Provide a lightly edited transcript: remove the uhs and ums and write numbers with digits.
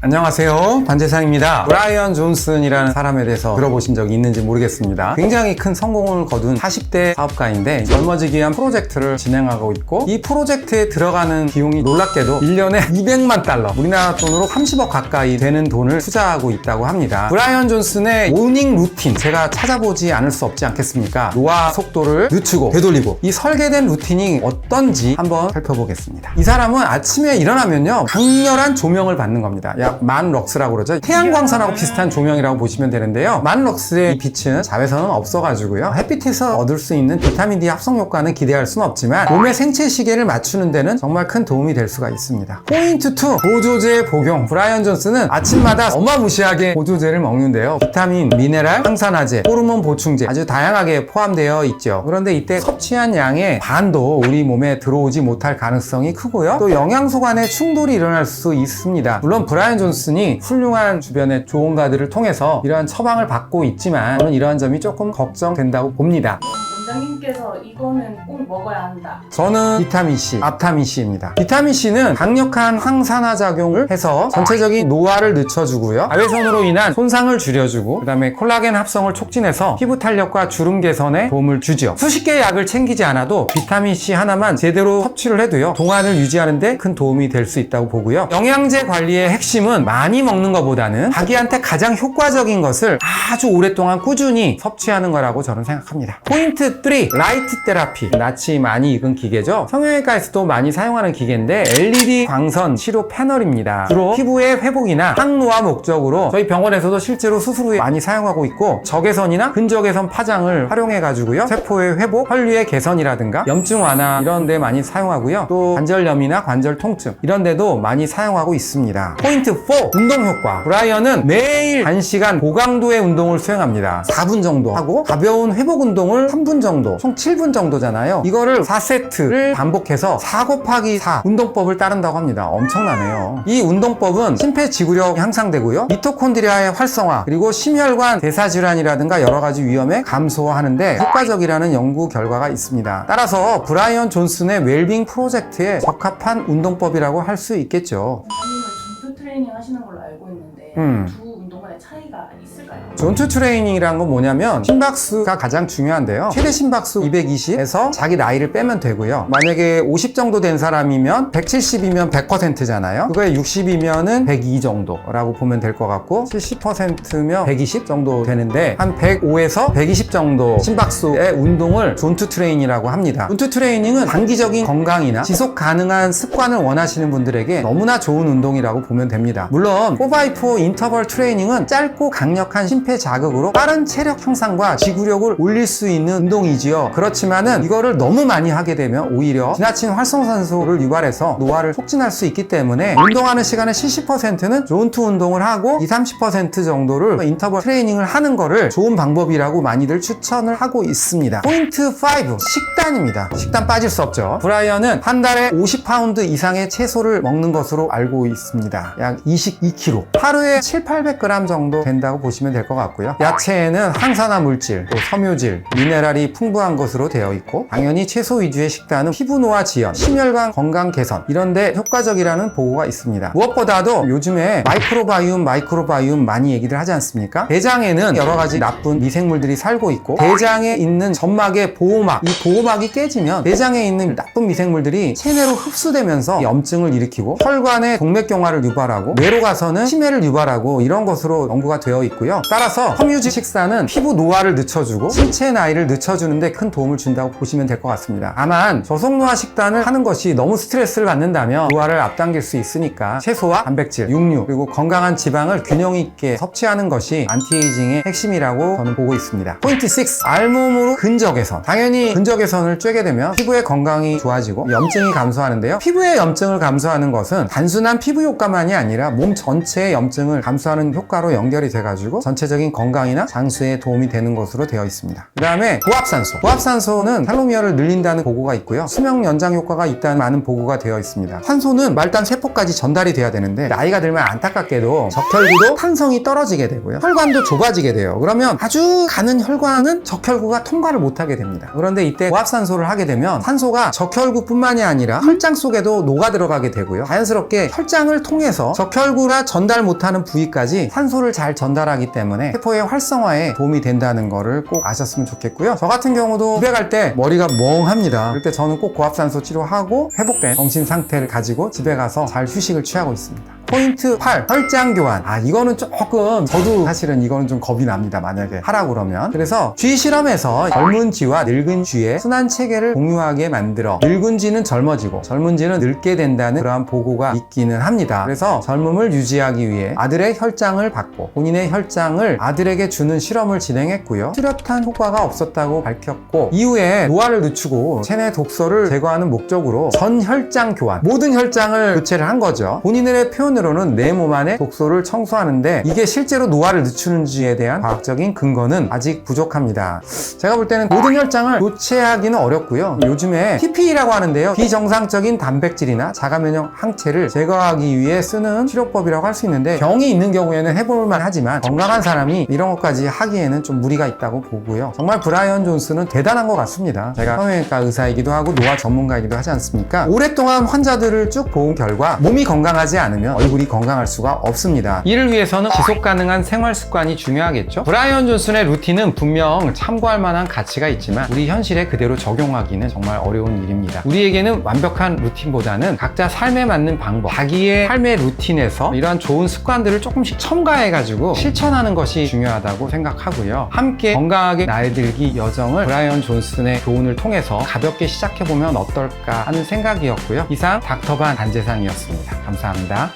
안녕하세요, 반재상입니다. 브라이언 존슨이라는 사람에 대해서 들어보신 적이 있는지 모르겠습니다. 굉장히 큰 성공을 거둔 40대 사업가인데 젊어지기 위한 프로젝트를 진행하고 있고, 이 프로젝트에 들어가는 비용이 놀랍게도 1년에 200만 달러, 우리나라 돈으로 30억 가까이 되는 돈을 투자하고 있다고 합니다. 브라이언 존슨의 모닝 루틴, 제가 찾아보지 않을 수 없지 않겠습니까? 노화 속도를 늦추고 되돌리고, 이 설계된 루틴이 어떤지 한번 살펴보겠습니다. 이 사람은 아침에 일어나면요, 강렬한 조명을 받는 겁니다. 약 10,000럭스라고 그러죠. 태양광선하고 비슷한 조명이라고 보시면 되는데요, 10,000럭스의 이 빛은 자외선은 없어가지고요, 햇빛에서 얻을 수 있는 비타민 D 합성 효과는 기대할 수는 없지만 몸의 생체 시계를 맞추는 데는 정말 큰 도움이 될 수가 있습니다. 포인트 2, 보조제 복용. 브라이언 존슨은 아침마다 어마무시하게 보조제를 먹는데요, 비타민, 미네랄, 항산화제, 호르몬 보충제 아주 다양하게 포함되어 있죠. 그런데 이때 섭취한 양의 반도 우리 몸에 들어오지 못할 가능성이 크고요, 또 영양소 간의 충돌이 일어날 수 있습니다. 물론 브라이언 존슨이 훌륭한 주변의 조언가들을 통해서 이러한 처방을 받고 있지만 저는 이러한 점이 조금 걱정된다고 봅니다. 원장님께서 이거는 꼭 먹어야 한다. 저는 비타민C, 앞타민C입니다. 비타민C는 강력한 항산화 작용을 해서 전체적인 노화를 늦춰주고요, 자외선으로 인한 손상을 줄여주고, 그 다음에 콜라겐 합성을 촉진해서 피부 탄력과 주름 개선에 도움을 주죠. 수십 개의 약을 챙기지 않아도 비타민C 하나만 제대로 섭취를 해도요, 동안을 유지하는 데 큰 도움이 될 수 있다고 보고요, 영양제 관리의 핵심은 많이 먹는 것보다는 자기한테 가장 효과적인 것을 아주 오랫동안 꾸준히 섭취하는 거라고 저는 생각합니다. 포인트 3, 라이트 테라피. 낯이 많이 익은 기계죠. 성형외과에서도 많이 사용하는 기계인데 LED 광선 치료 패널입니다. 주로 피부의 회복이나 항노화 목적으로 저희 병원에서도 실제로 수술 후에 많이 사용하고 있고, 적외선이나 근적외선 파장을 활용해 가지고요, 세포의 회복, 혈류의 개선이라든가 염증 완화 이런 데 많이 사용하고요, 또 관절염이나 관절 통증 이런 데도 많이 사용하고 있습니다. 포인트 4, 운동 효과. 브라이언은 매일 1시간 고강도의 운동을 수행합니다. 4분 정도 하고, 가벼운 회복 운동을 3분 정도, 총 7분 정도잖아요. 이거를 4세트를 반복해서 4 곱하기 4 운동법을 따른다고 합니다. 엄청나네요. 이 운동법은 심폐지구력이 향상되고요, 미토콘드리아의 활성화, 그리고 심혈관 대사질환이라든가 여러가지 위험에 감소하는데 효과적이라는 연구 결과가 있습니다. 따라서 브라이언 존슨의 웰빙 프로젝트에 적합한 운동법이라고 할 수 있겠죠. 원장님은 전투 트레이닝 하시는 걸로 알고 있는데 두 운동 간의 차이가 있을까요? 존투 트레이닝이란 건 뭐냐면 심박수가 가장 중요한데요, 최대 심박수 220에서 자기 나이를 빼면 되고요, 만약에 50 정도 된 사람이면 170이면 100%잖아요 그거에 60이면은 102 정도라고 보면 될 것 같고, 70%면 120 정도 되는데 한 105에서 120 정도 심박수의 운동을 존투 트레이닝이라고 합니다. 존투 트레이닝은 단기적인 건강이나 지속 가능한 습관을 원하시는 분들에게 너무나 좋은 운동이라고 보면 됩니다. 물론 4x4 인터벌 트레이닝은 짧고 강력한 심폐 자극으로 빠른 체력 향상과 지구력을 올릴 수 있는 운동이지요. 그렇지만은 이거를 너무 많이 하게 되면 오히려 지나친 활성산소를 유발해서 노화를 촉진할 수 있기 때문에 운동하는 시간의 70%는 존투 운동을 하고 20-30% 정도를 인터벌 트레이닝을 하는 거를 좋은 방법이라고 많이들 추천을 하고 있습니다. 포인트 5, 식단입니다. 식단 빠질 수 없죠. 브라이언은 한 달에 50파운드 이상의 채소를 먹는 것으로 알고 있습니다. 약 22kg, 하루에 700-800g 정도 된다고 보시면 될 것 같고요, 야채에는 항산화 물질, 또 섬유질, 미네랄이 풍부한 것으로 되어 있고, 당연히 채소 위주의 식단은 피부 노화 지연, 심혈관 건강 개선 이런 데 효과적이라는 보고가 있습니다. 무엇보다도 요즘에 마이크로바이옴 많이 얘기를 하지 않습니까? 대장에는 여러 가지 나쁜 미생물들이 살고 있고, 대장에 있는 점막의 보호막, 이 보호막이 깨지면 대장에 있는 나쁜 미생물들이 체내로 흡수되면서 염증을 일으키고 혈관의 동맥경화를 유발하고 뇌로 가서는 치매를 유발하고 이런 것으로 연구가 되어 있고요. 따라서 섬유질 식사는 피부 노화를 늦춰주고 신체 나이를 늦춰주는데 큰 도움을 준다고 보시면 될 것 같습니다. 다만 저속노화 식단을 하는 것이 너무 스트레스를 받는다면 노화를 앞당길 수 있으니까 채소와 단백질, 육류, 그리고 건강한 지방을 균형 있게 섭취하는 것이 안티에이징의 핵심이라고 저는 보고 있습니다. 포인트 6, 알몸으로 근적 개선. 당연히 근적 개선을 쬐게 되면 피부의 건강이 좋아지고 염증이 감소하는데요, 피부의 염증을 감소하는 것은 단순한 피부 효과만이 아니라 몸 전체의 염증을 감소하는 효과로 연결이 돼가지고 전체적인 건강이나 장수에 도움이 되는 것으로 되어 있습니다. 그 다음에 고압산소. 고압산소는 텔로미어를 늘린다는 보고가 있고요. 수명 연장 효과가 있다는 많은 보고가 되어 있습니다. 산소는 말단 세포까지 전달이 돼야 되는데 나이가 들면 안타깝게도 적혈구도 탄성이 떨어지게 되고요. 혈관도 좁아지게 돼요. 그러면 아주 가는 혈관은 적혈구가 통과를 못하게 됩니다. 그런데 이때 고압산소를 하게 되면 산소가 적혈구뿐만이 아니라 혈장 속에도 녹아 들어가게 되고요. 자연스럽게 혈장을 통해서 적혈구라 전달 못하는 부위까지 산소를 잘 전달하기 때문에 세포의 활성화에 도움이 된다는 거를 꼭 아셨으면 좋겠고요. 저 같은 경우도 집에 갈 때 머리가 멍합니다. 그럴 때 저는 꼭 고압산소 치료하고 회복된 정신 상태를 가지고 집에 가서 잘 휴식을 취하고 있습니다. 포인트 8, 혈장 교환. 이거는 조금 저도 사실은 이거는 좀 겁이 납니다. 만약에 하라고 그러면. 그래서 쥐 실험에서 젊은 쥐와 늙은 쥐의 순환 체계를 공유하게 만들어 늙은 쥐는 젊어지고 젊은 쥐는 늙게 된다는 그러한 보고가 있기는 합니다. 그래서 젊음을 유지하기 위해 아들의 혈장을 받고 본인의 혈장을 아들에게 주는 실험을 진행했고요. 뚜렷한 효과가 없었다고 밝혔고 이후에 노화를 늦추고 체내 독소를 제거하는 목적으로 전 혈장 교환, 모든 혈장을 교체를 한 거죠. 본인의 표현 으로는 내 몸 안에 독소를 청소하는데 이게 실제로 노화를 늦추는지에 대한 과학적인 근거는 아직 부족합니다. 제가 볼 때는 모든 혈장을 교체하기는 어렵고요. 요즘에 PPE라고 하는데요. 비정상적인 단백질이나 자가면역 항체를 제거하기 위해 쓰는 치료법이라고 할 수 있는데 병이 있는 경우에는 해볼만 하지만 건강한 사람이 이런 것까지 하기에는 좀 무리가 있다고 보고요. 정말 브라이언 존슨은 대단한 것 같습니다. 제가 성형외과 의사이기도 하고 노화 전문가이기도 하지 않습니까? 오랫동안 환자들을 쭉 본 결과 몸이 건강하지 않으면 얼굴이 건강할 수가 없습니다. 이를 위해서는 지속 가능한 생활 습관이 중요하겠죠. 브라이언 존슨의 루틴은 분명 참고할 만한 가치가 있지만 우리 현실에 그대로 적용하기는 정말 어려운 일입니다. 우리에게는 완벽한 루틴보다는 각자 삶에 맞는 방법, 자기의 삶의 루틴에서 이러한 좋은 습관들을 조금씩 첨가해가지고 실천하는 것이 중요하다고 생각하고요. 함께 건강하게 나이 들기 여정을 브라이언 존슨의 교훈을 통해서 가볍게 시작해보면 어떨까 하는 생각이었고요. 이상 닥터반 안재상이었습니다. 감사합니다.